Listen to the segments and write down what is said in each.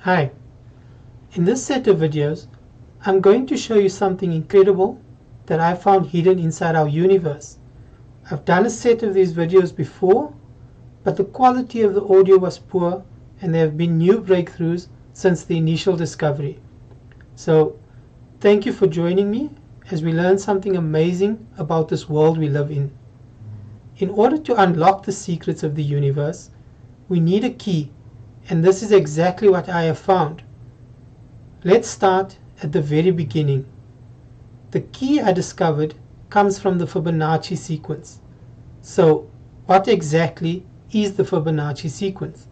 Hi, in this set of videos I'm going to show you something incredible that I found hidden inside our universe. I've done a set of these videos before, but the quality of the audio was poor and there have been new breakthroughs since the initial discovery. So thank you for joining me as we learn something amazing about this world we live in. In order to unlock the secrets of the universe, we need a key, and this is exactly what I have found. Let's start at the very beginning. The key I discovered comes from the Fibonacci sequence. So, what exactly is the Fibonacci sequence?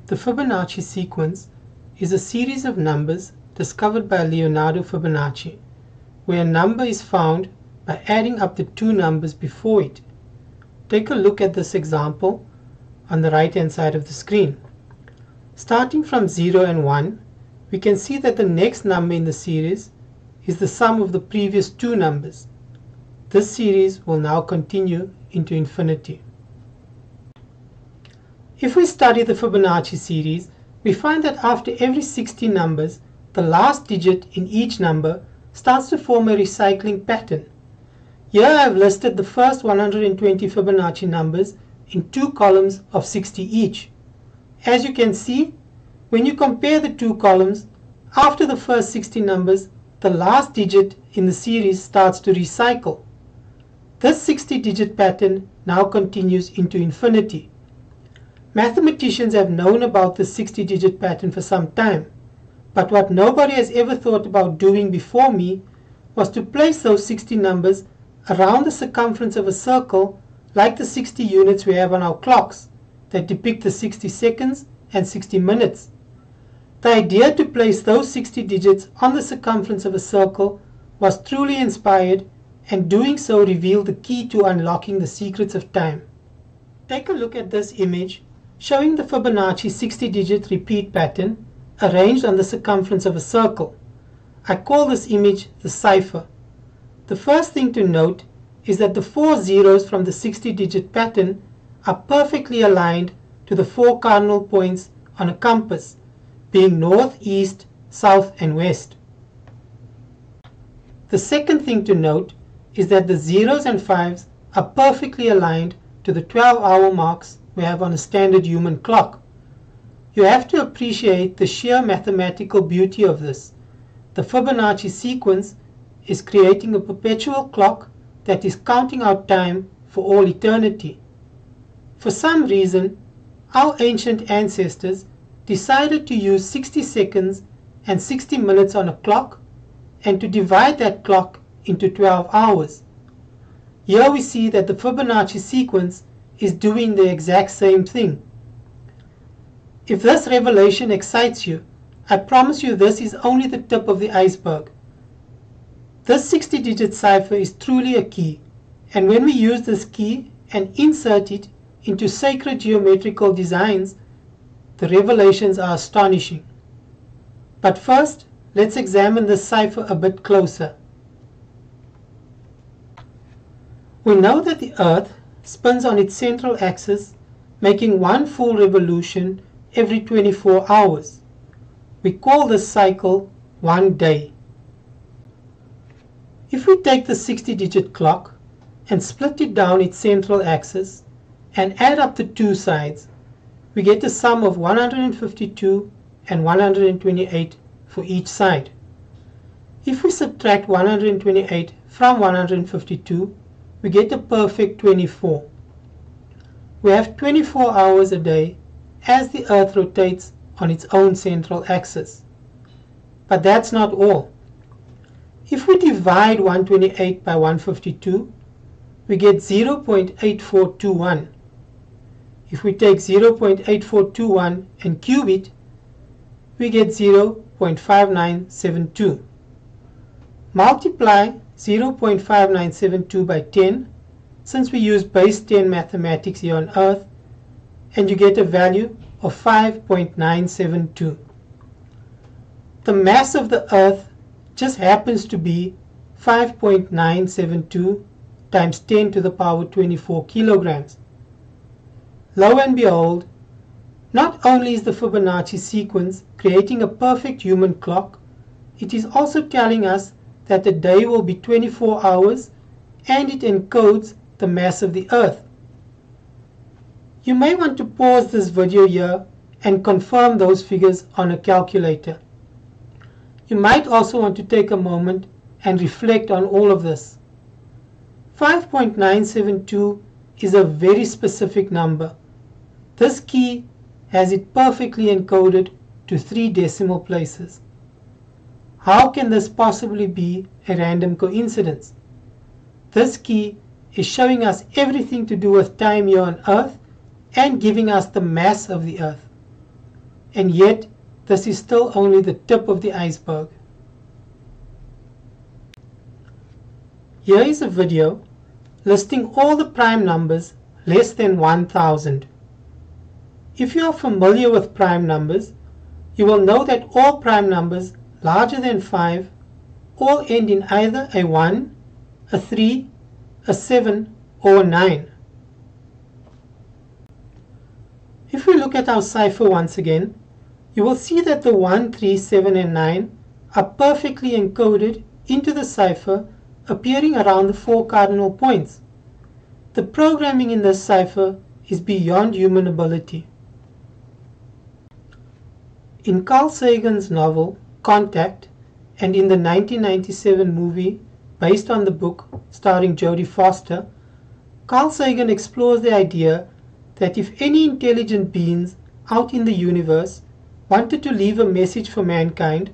The Fibonacci sequence is a series of numbers discovered by Leonardo Fibonacci, where a number is found by adding up the two numbers before it. Take a look at this example on the right hand side of the screen. Starting from 0 and 1, we can see that the next number in the series is the sum of the previous two numbers. This series will now continue into infinity. If we study the Fibonacci series, we find that after every 60 numbers, the last digit in each number starts to form a recycling pattern. Here I have listed the first 120 Fibonacci numbers in two columns of 60 each. As you can see, when you compare the two columns, after the first 60 numbers, the last digit in the series starts to recycle. This 60-digit pattern now continues into infinity. Mathematicians have known about this 60-digit pattern for some time, but what nobody has ever thought about doing before me was to place those 60 numbers around the circumference of a circle like the 60 units we have on our clocks that depict the 60 seconds and 60 minutes. The idea to place those 60 digits on the circumference of a circle was truly inspired, and doing so revealed the key to unlocking the secrets of time. Take a look at this image showing the Fibonacci 60-digit repeat pattern arranged on the circumference of a circle. I call this image the cipher. The first thing to note is that the 4 zeros from the 60-digit pattern are perfectly aligned to the 4 cardinal points on a compass, being north, east, south, and west. The second thing to note is that the zeros and 5s are perfectly aligned to the 12-hour marks we have on a standard human clock. You have to appreciate the sheer mathematical beauty of this. The Fibonacci sequence is creating a perpetual clock that is counting out time for all eternity. For some reason, our ancient ancestors decided to use 60 seconds and 60 minutes on a clock and to divide that clock into 12 hours. Here we see that the Fibonacci sequence is doing the exact same thing. If this revelation excites you, I promise you this is only the tip of the iceberg. This 60-digit cipher is truly a key, and when we use this key and insert it into sacred geometrical designs, the revelations are astonishing. But first, let's examine this cipher a bit closer. We know that the Earth spins on its central axis, making one full revolution every 24 hours. We call this cycle one day. If we take the 60-digit clock and split it down its central axis and add up the two sides, we get a sum of 152 and 128 for each side. If we subtract 128 from 152, we get a perfect 24. We have 24 hours a day as the Earth rotates on its own central axis. But that's not all. If we divide 128 by 152, we get 0.8421. If we take 0.8421 and cube it, we get 0.5972. Multiply 0.5972 by 10, since we use base 10 mathematics here on Earth, and you get a value of 5.972. The mass of the Earth just happens to be 5.972 times 10 to the power 24 kilograms. Lo and behold, Not only is the Fibonacci sequence creating a perfect human clock, it is also telling us that the day will be 24 hours and it encodes the mass of the Earth. You may want to pause this video here and confirm those figures on a calculator. You might also want to take a moment and reflect on all of this. 5.972 is a very specific number. This key has it perfectly encoded to 3 decimal places. How can this possibly be a random coincidence? This key is showing us everything to do with time here on Earth and giving us the mass of the Earth. And yet, this is still only the tip of the iceberg. Here is a video listing all the prime numbers less than 1000. If you are familiar with prime numbers, you will know that all prime numbers larger than 5 all end in either a 1, a 3, a 7, or a 9. If we look at our cipher once again, you will see that the 1, 3, 7, and 9 are perfectly encoded into the cipher, appearing around the 4 cardinal points. The programming in this cipher is beyond human ability. In Carl Sagan's novel Contact, and in the 1997 movie based on the book starring Jodie Foster, Carl Sagan explores the idea that if any intelligent beings out in the universe wanted to leave a message for mankind,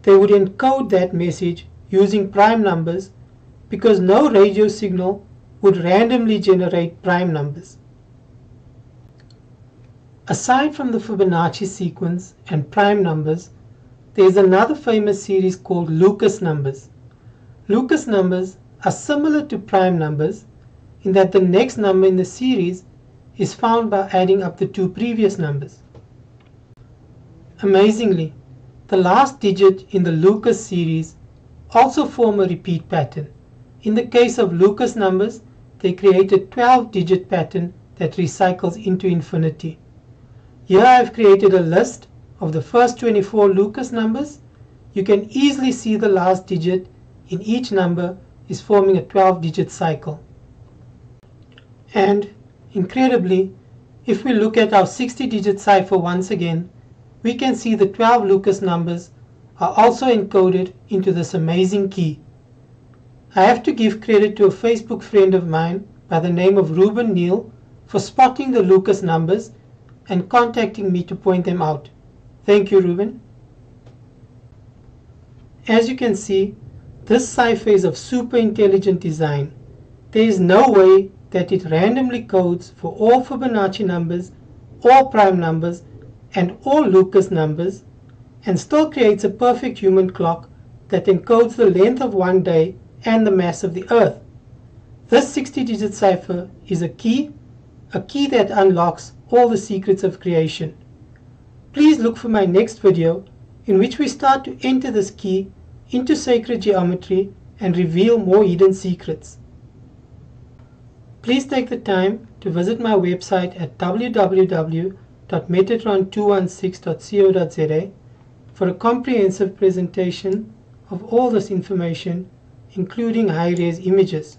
they would encode that message using prime numbers, because no radio signal would randomly generate prime numbers. Aside from the Fibonacci sequence and prime numbers, there is another famous series called Lucas numbers. Lucas numbers are similar to prime numbers in that the next number in the series is found by adding up the 2 previous numbers. Amazingly, the last digit in the Lucas series also form a repeat pattern. In the case of Lucas numbers, they create a 12-digit pattern that recycles into infinity. Here I have created a list of the first 24 Lucas numbers. You can easily see the last digit in each number is forming a 12-digit cycle. And incredibly, if we look at our 60-digit cipher once again, we can see the 12 Lucas numbers are also encoded into this amazing key. I have to give credit to a Facebook friend of mine by the name of Ruben Neal for spotting the Lucas numbers and contacting me to point them out. Thank you, Ruben. As you can see, this cipher is of super intelligent design. There is no way that it randomly codes for all Fibonacci numbers, all prime numbers, and all Lucas numbers, and still creates a perfect human clock that encodes the length of one day and the mass of the Earth. This 60-digit cipher is a key that unlocks all the secrets of creation. Please look for my next video in which we start to enter this key into sacred geometry and reveal more hidden secrets. Please take the time to visit my website at www.metatron216.co.za for a comprehensive presentation of all this information, including high-res images.